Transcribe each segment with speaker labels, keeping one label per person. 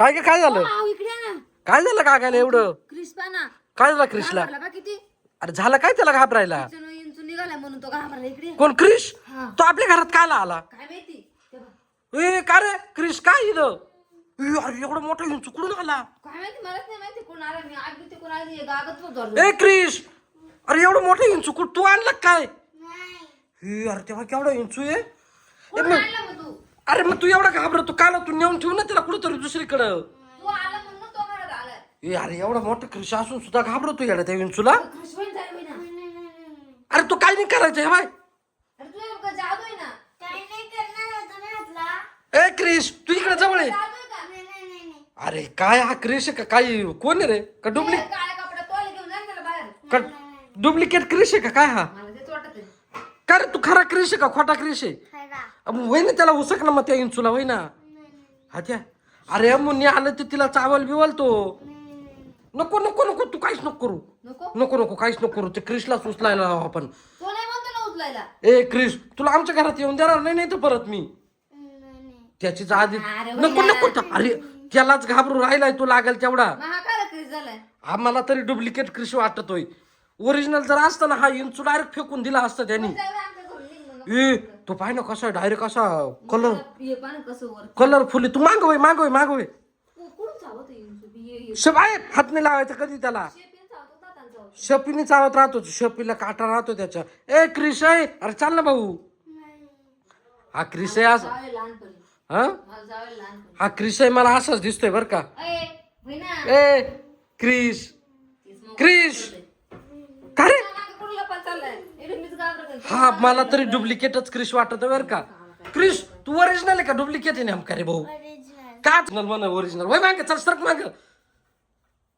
Speaker 1: काय झालं?
Speaker 2: इकडे ना.
Speaker 1: काय झालं काकाला एवढं?
Speaker 2: क्रिस्पा ना.
Speaker 1: काय झालं क्रिशला?
Speaker 2: घाबरला बा किती?
Speaker 1: अरे झालं काय त्याला घाबरायला?
Speaker 2: इंचू निघाला म्हणून तो घाबरला इकडे.
Speaker 1: कोण क्रिश?
Speaker 2: हा.
Speaker 1: तो आपल्या घरात कायला आला?
Speaker 2: काय माहिती? ते बघ.
Speaker 1: ए का रे क्रिश काय इथं? अरे एवढं मोठं येऊन चुकडून आला.
Speaker 2: काय माहिती मलाच नाही माहिती कोण आला मी आग ते कोण आली गागत होतो.
Speaker 1: ए क्रिश अरे एवढं मोठं येऊन चुकून तू आणलं काय? अरे तेव्हा केवढं इंचू आहे.
Speaker 2: कोण आणला मग तू?
Speaker 1: अरे मग तू एवढा घाबरतो काला? तू नेऊन ठेव ना त्याला कुठंतरी दुसरीकडं.
Speaker 2: तू आला म्हणून तो घरात आलाय.
Speaker 1: अरे एवढा मोठं क्रिश असून सुद्धा घाबरतो येडा त्या विंचूला.
Speaker 2: खुशबन झाली ना.
Speaker 1: अरे तू काय नाही करायचं हे बाय.
Speaker 2: अरे तू एवढं जादू आहे ना. काय नाही करणार होता मी हातला.
Speaker 1: ए क्रिश तू इकडे जवळ आहे.
Speaker 2: जादू आहे का? नाही.
Speaker 1: अरे काय हा क्रिश आहे का? काय कोण आहे रे? का डुप्लिकेट?
Speaker 2: काळ्या कपड्यात तोले घेऊन जा ना त्याला बाहेर.
Speaker 1: का डुप्लिकेट क्रिश आहे का काय हा?
Speaker 2: मला तेच वाटत आहे.
Speaker 1: का रे तू खरा क्रिश आहे का खोटा क्रिश आहे? वय ना त्याला उसक ना मग त्या इंचूला वय ना. हा त्या अरे मुन्नी आलं ते तिला चावल बिवल तो. नको नको नको तू काहीच नको करू.
Speaker 2: नको
Speaker 1: नको नको काहीच नको करू. ते क्रिशला उचलायला लावू आपण.
Speaker 2: तो नाही म्हणतो ना उचलायला.
Speaker 1: ए क्रिश तुला आमच्या घरात येऊन देणार नाही नाही तर परत मी त्याची आधी
Speaker 2: अरे
Speaker 1: नको नको अरे त्यालाच घाबरू राहिलाय तू लागेल तेवढा.
Speaker 2: महाकाला क्रिस झालाय.
Speaker 1: आम्हाला तरी डुप्लिकेट क्रिश वाटतोय. ओरिजिनल जर असतं ना हा इंचू डायरेक्ट फेकून दिला असता त्यांनी.
Speaker 2: जाऊ आमच्या घरून निघ म्हणून.
Speaker 1: ए तो पाय ना कसा डायरेक्ट असा कलर
Speaker 2: ये पान कसं वर.
Speaker 1: कलरफुली तू मागवय मागवय
Speaker 2: कुठून चावत ये.
Speaker 1: शबाय हात नाही लावायचं कधी त्याला.
Speaker 2: शेपीन चावतो दातांचा.
Speaker 1: शपीने चावत राहतो शपीला काटा राहतो त्याच्या. ए क्रिश आहे अरे चाल ना भाऊ. हा क्रिश आहे असं
Speaker 2: जावे लहानपणी.
Speaker 1: हा
Speaker 2: मला जावे लहानपणी.
Speaker 1: हा क्रिश आहे मला असाच दिसतोय बर का.
Speaker 2: अय भैना.
Speaker 1: ए क्रिश क्रिश का रे?
Speaker 2: मागे कुठला पण चाललाय. इकडे मीच घाबरते.
Speaker 1: हा मला तरी डुप्लिकेटच क्रिश वाटत बर का. क्रिश तू ओरिजिनल आहे का डुप्लिकेट आहे नेमका रे भाऊ? का म्हण ओरिजिनल वय मागे चल सरक माग.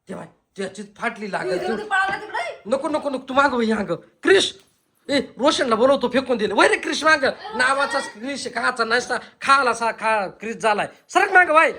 Speaker 1: तेव्हा त्याची फाटली लागेल तू.
Speaker 2: तू पळाला तिकडे.
Speaker 1: नको नको नको तू माग वय क्रिश. ए रोशनला बोलवतो फेकून दिले वय रे क्रिश माग. नावाचा क्रिश काचा नसता खाला सा खा क्रिश झालाय सरक माग बाय.